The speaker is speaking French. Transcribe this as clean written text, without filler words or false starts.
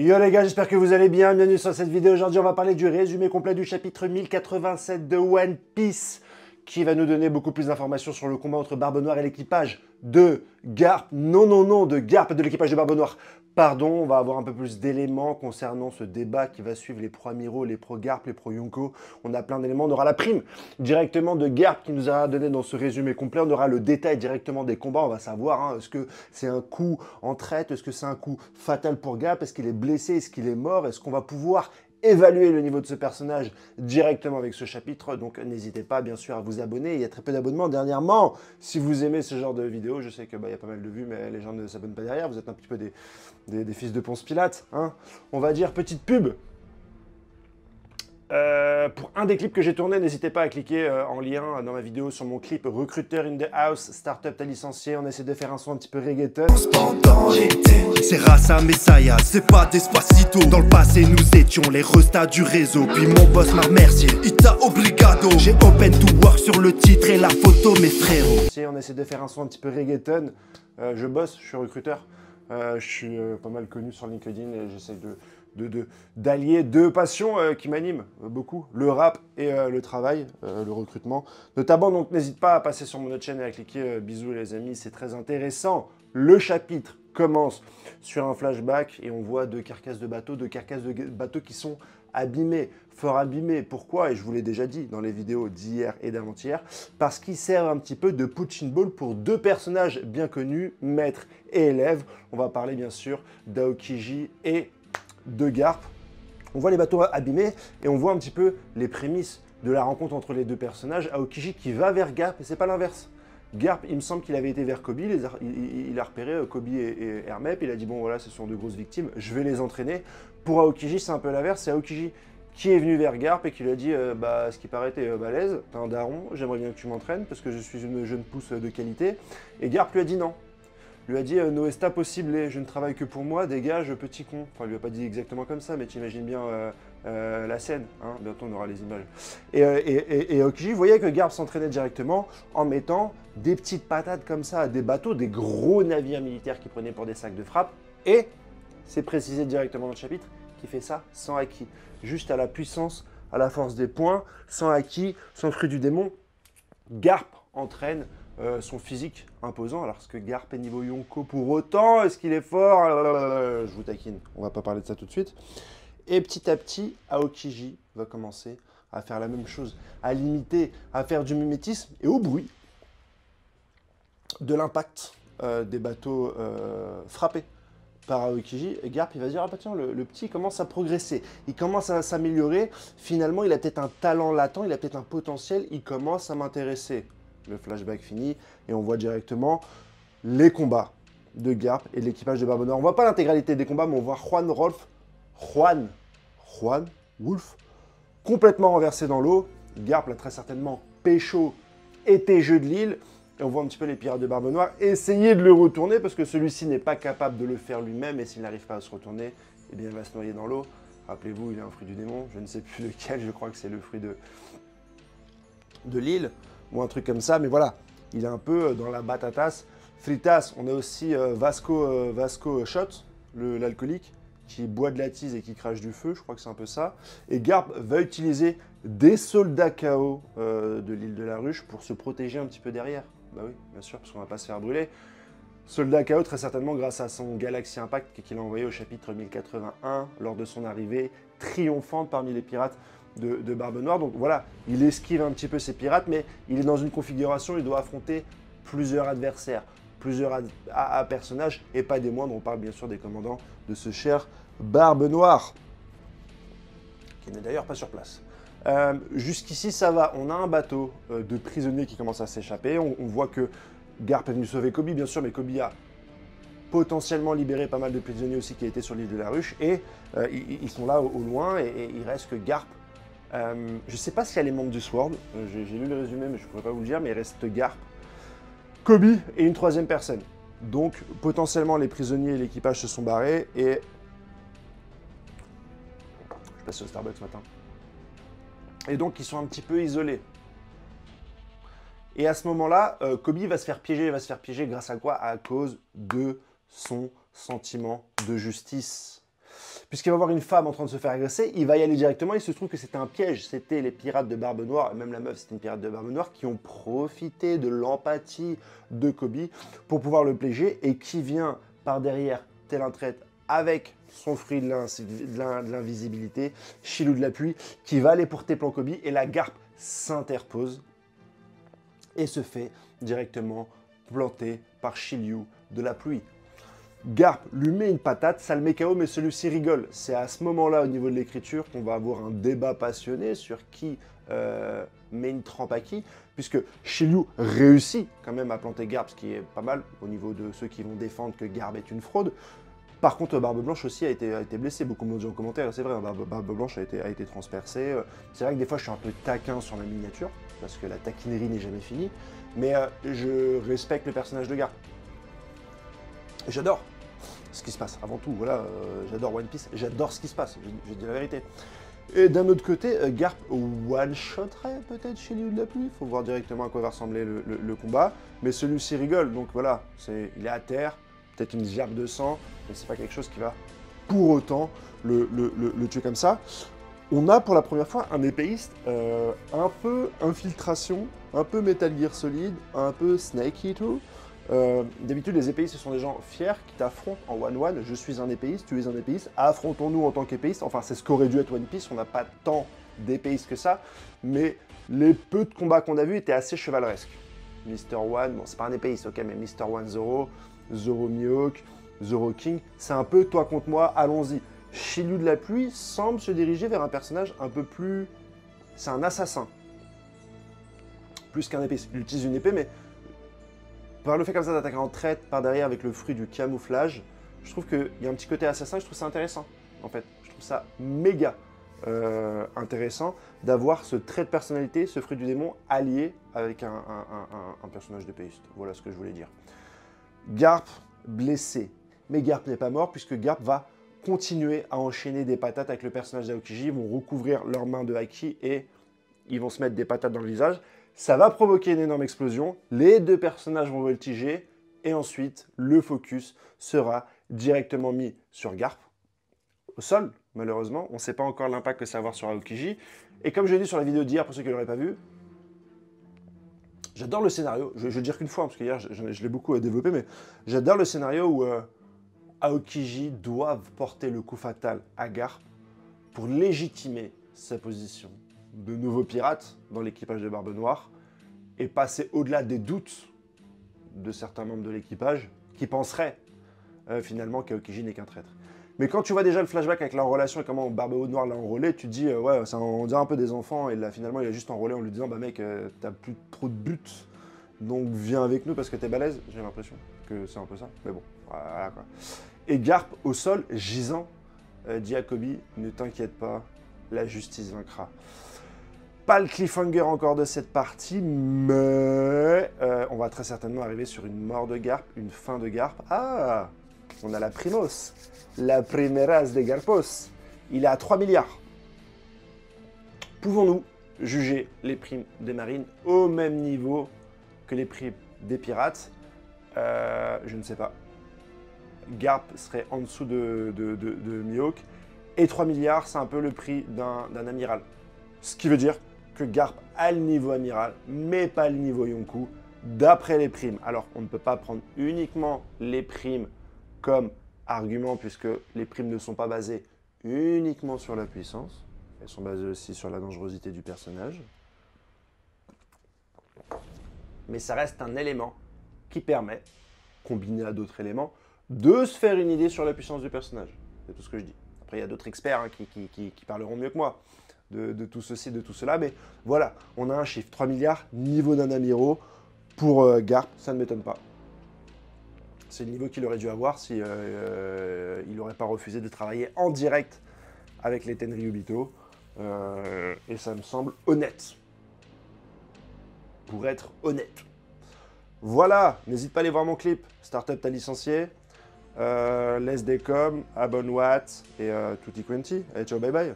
Yo les gars, j'espère que vous allez bien, bienvenue sur cette vidéo. Aujourd'hui on va parler du résumé complet du chapitre 1087 de One Piece qui va nous donner beaucoup plus d'informations sur le combat entre Barbe Noire et l'équipage de Garp. Non, de Garp et de l'équipage de Barbe Noire. Pardon, on va avoir un peu plus d'éléments concernant ce débat qui va suivre les pro-amiraux, les pro-Garp, les pro-Yonko. On a plein d'éléments, on aura la prime directement de Garp qui nous a donné dans ce résumé complet. On aura le détail directement des combats, on va savoir est-ce que c'est un coup en traite, est-ce que c'est un coup fatal pour Garp, est-ce qu'il est blessé, est-ce qu'il est mort, est-ce qu'on va pouvoir évaluer le niveau de ce personnage directement avec ce chapitre. Donc n'hésitez pas bien sûr à vous abonner, il y a très peu d'abonnements dernièrement. Si vous aimez ce genre de vidéos, je sais qu'il y a pas mal de vues mais les gens ne s'abonnent pas derrière, vous êtes un petit peu des fils de Ponce Pilate, hein. On va dire petite pub. Pour un des clips que j'ai tourné, n'hésitez pas à cliquer en lien dans ma vidéo sur mon clip Recruteur in the House, Startup t'as licencié. On essaie de faire un son un petit peu reggaeton. Pendant l'été, c'est Rasa Messiah, c'est pas Despacito. Dans le passé, nous étions les restats du réseau. Puis mon boss m'a remercié, Ita Obrigado. J'ai open to work sur le titre et la photo, mes frérots. On essaie de faire un son un petit peu reggaeton. Je bosse, je suis recruteur. Je suis pas mal connu sur LinkedIn et j'essaie d'allier deux passions qui m'animent beaucoup, le rap et le travail, le recrutement notamment. Donc n'hésite pas à passer sur mon autre chaîne et à cliquer. Bisous les amis, c'est très intéressant. Le chapitre commence sur un flashback et on voit deux carcasses de bateaux qui sont abîmés, fort abîmés. Pourquoi? Et je vous l'ai déjà dit dans les vidéos d'hier et d'avant-hier, parce qu'ils servent un petit peu de punching ball pour deux personnages bien connus, maître et élève. On va parler bien sûr d'Aokiji et de Garp. On voit les bateaux abîmés et on voit un petit peu les prémices de la rencontre entre les deux personnages. Aokiji qui va vers Garp et c'est pas l'inverse. Garp, il me semble qu'il avait été vers Koby, il a repéré Koby et Hermep, il a dit bon voilà, ce sont deux grosses victimes, je vais les entraîner. Pour Aokiji, c'est un peu l'inverse, c'est Aokiji qui est venu vers Garp et qui lui a dit ce qui paraît t'es balèze, t'es un daron, j'aimerais bien que tu m'entraînes parce que je suis une jeune pousse de qualité. Et Garp lui a dit non. Lui a dit no esta possible, je ne travaille que pour moi, dégage petit con. Enfin, il lui a pas dit exactement comme ça, mais tu imagines bien la scène, hein. Bientôt on aura les images. Et Aokiji voyait que Garp s'entraînait directement en mettant des petites patates comme ça à des bateaux, des gros navires militaires qui prenaient pour des sacs de frappe. Et c'est précisé directement dans le chapitre qu'il fait ça sans haki, juste à la puissance, à la force des poings, sans haki, sans fruit du démon. Garp entraîne son physique imposant, alors que Garp est niveau Yonko pour autant, est-ce qu'il est fort? Je vous taquine, on va pas parler de ça tout de suite. Et petit à petit, Aokiji va commencer à faire la même chose, à l'imiter, à faire du mimétisme, et au bruit de l'impact des bateaux frappés par Aokiji, et Garp il va dire ah bah tiens, le petit commence à progresser, il commence à s'améliorer, finalement il a peut-être un talent latent, il a peut-être un potentiel, il commence à m'intéresser. Le flashback fini et on voit directement les combats de Garp et de l'équipage de Barbe Noire. On voit pas l'intégralité des combats, mais on voit Juan Wolf complètement renversé dans l'eau. Garp l'a très certainement pécho été jeu de l'île. Et on voit un petit peu les pirates de Barbe Noire essayer de le retourner parce que celui-ci n'est pas capable de le faire lui-même et s'il n'arrive pas à se retourner, eh bien il va se noyer dans l'eau. Rappelez-vous, il est un fruit du démon, je ne sais plus lequel, je crois que c'est le fruit de l'île ou un truc comme ça, mais voilà, il est un peu dans la batatas fritas. On a aussi Vasco Shot, l'alcoolique, qui boit de la tise et qui crache du feu, je crois que c'est un peu ça. Et Garp va utiliser des soldats KO de l'île de la Ruche pour se protéger un petit peu derrière. Bah oui, bien sûr, parce qu'on va pas se faire brûler. Soldat KO, très certainement grâce à son Galaxy Impact qu'il a envoyé au chapitre 1081 lors de son arrivée triomphante parmi les pirates de Barbe Noire. Donc voilà, il esquive un petit peu ces pirates, mais il est dans une configuration, il doit affronter plusieurs adversaires, plusieurs personnages, et pas des moindres. On parle bien sûr des commandants de ce cher Barbe Noire, qui n'est d'ailleurs pas sur place. Jusqu'ici, ça va. On a un bateau de prisonniers qui commence à s'échapper. On voit que Garp est venu sauver Koby, bien sûr, mais Koby a potentiellement libéré pas mal de prisonniers aussi qui étaient sur l'île de la Ruche. Et ils sont là au loin, et il reste que Garp. Je ne sais pas s'il y a les membres du Sword. J'ai lu le résumé, mais je ne pourrais pas vous le dire. Mais il reste Garp, Koby et une troisième personne. Donc, potentiellement, les prisonniers et l'équipage se sont barrés. Et je passe au Starbucks ce matin. Et donc, ils sont un petit peu isolés. Et à ce moment-là, Koby va se faire piéger. Il va se faire piéger grâce à quoi? À cause de son sentiment de justice. puisqu'il va voir une femme en train de se faire agresser, il va y aller directement. Il se trouve que c'était un piège. C'était les pirates de Barbe Noire, même la meuf, c'était une pirate de Barbe Noire, qui ont profité de l'empathie de Kobe pour pouvoir le piéger et qui vient par derrière, tel un traître, avec son fruit de l'invisibilité, Shilou de la pluie, qui va aller porter plan Kobe et la Garp s'interpose et se fait directement planter par Shilou de la pluie. Garp lui met une patate, ça le met KO, mais celui-ci rigole. C'est à ce moment-là, au niveau de l'écriture, qu'on va avoir un débat passionné sur qui met une trempe à qui, puisque Shilou réussit quand même à planter Garp, ce qui est pas mal au niveau de ceux qui vont défendre que Garp est une fraude. Par contre, Barbe Blanche aussi a été blessée, beaucoup m'ont dit en commentaire, c'est vrai, Barbe Blanche a été transpercée. C'est vrai que des fois je suis un peu taquin sur la miniature, parce que la taquinerie n'est jamais finie, mais je respecte le personnage de Garp. J'adore ce qui se passe, avant tout, voilà, j'adore One Piece, j'adore ce qui se passe, je dis la vérité. Et d'un autre côté, Garp one-shotterait peut-être chez Shilou de la pluie, il faut voir directement à quoi va ressembler le combat, mais celui-ci rigole, donc voilà, il est à terre, peut-être une gerbe de sang, mais c'est pas quelque chose qui va pour autant le tuer comme ça. On a pour la première fois un épéiste un peu infiltration, un peu Metal Gear Solid, un peu Snake Eater. D'habitude, les épéistes, ce sont des gens fiers qui t'affrontent en one-one. Je suis un épéiste, tu es un épéiste, affrontons-nous en tant qu'épéiste. Enfin, c'est ce qu'aurait dû être One Piece, on n'a pas tant d'épéistes que ça, mais les peu de combats qu'on a vus étaient assez chevaleresques. Mr. One, bon, c'est pas un épéiste, ok, mais Mr. One Zoro, Zoro Mihawk, Zoro King, c'est un peu toi contre moi, allons-y. Shilou de la pluie semble se diriger vers un personnage un peu plus... C'est un assassin. Plus qu'un épéiste. Il utilise une épée, mais par le fait comme ça d'attaquer en traite par derrière avec le fruit du camouflage, je trouve qu'il y a un petit côté assassin, je trouve ça intéressant, en fait. Je trouve ça méga intéressant d'avoir ce trait de personnalité, ce fruit du démon, allié avec un personnage d'épéiste. Voilà ce que je voulais dire. Garp blessé. Mais Garp n'est pas mort, puisque Garp va continuer à enchaîner des patates avec le personnage d'Aokiji. Ils vont recouvrir leurs mains de haki et ils vont se mettre des patates dans le visage. Ça va provoquer une énorme explosion. Les deux personnages vont voltiger. Et ensuite, le focus sera directement mis sur Garp. Au sol, malheureusement. On ne sait pas encore l'impact que ça va avoir sur Aokiji. Et comme je l'ai dit sur la vidéo d'hier, pour ceux qui ne l'auraient pas vu, j'adore le scénario. Je vais dire qu'une fois, parce qu'hier, je l'ai beaucoup développé, mais j'adore le scénario où Aokiji doit porter le coup fatal à Garp pour légitimer sa position de nouveau pirate dans l'équipage de Barbe Noire et passer au-delà des doutes de certains membres de l'équipage qui penseraient finalement qu'Aokiji n'est qu'un traître. Mais quand tu vois déjà le flashback avec leur relation et comment Barbe Noire l'a enrôlé, tu te dis, ouais, on dirait un peu des enfants, et là finalement il a juste enrôlé en lui disant, bah mec, t'as plus trop de buts, donc viens avec nous parce que t'es balèze. J'ai l'impression que c'est un peu ça, mais bon, voilà quoi. Et Garp au sol, gisant, dit à Kobe, ne t'inquiète pas, la justice vaincra. Pas le cliffhanger encore de cette partie, mais on va très certainement arriver sur une mort de Garp, une fin de Garp. Ah, on a la Primos, la primeras de Garpos. Il est à 3 milliards. Pouvons-nous juger les primes des marines au même niveau que les primes des pirates? Je ne sais pas. Garp serait en dessous de Mihawk. Et 3 milliards, c'est un peu le prix d'un amiral. Ce qui veut dire que Garp a le niveau amiral, mais pas le niveau Yonkou, d'après les primes. Alors, on ne peut pas prendre uniquement les primes comme argument, puisque les primes ne sont pas basées uniquement sur la puissance. Elles sont basées aussi sur la dangerosité du personnage. Mais ça reste un élément qui permet, combiné à d'autres éléments, de se faire une idée sur la puissance du personnage. C'est tout ce que je dis. Après, il y a d'autres experts hein, qui parleront mieux que moi de tout ceci, de tout cela. Mais voilà, on a un chiffre. 3 milliards, niveau d'un Amiro. Pour Garp, ça ne m'étonne pas. C'est le niveau qu'il aurait dû avoir si il n'aurait pas refusé de travailler en direct avec les Tenryubito. Et ça me semble honnête. Pour être honnête. Voilà, n'hésite pas à aller voir mon clip. Startup t'as licencié. Laisse des coms, abonne-Watt et tutti quanti. Allez, ciao, bye bye.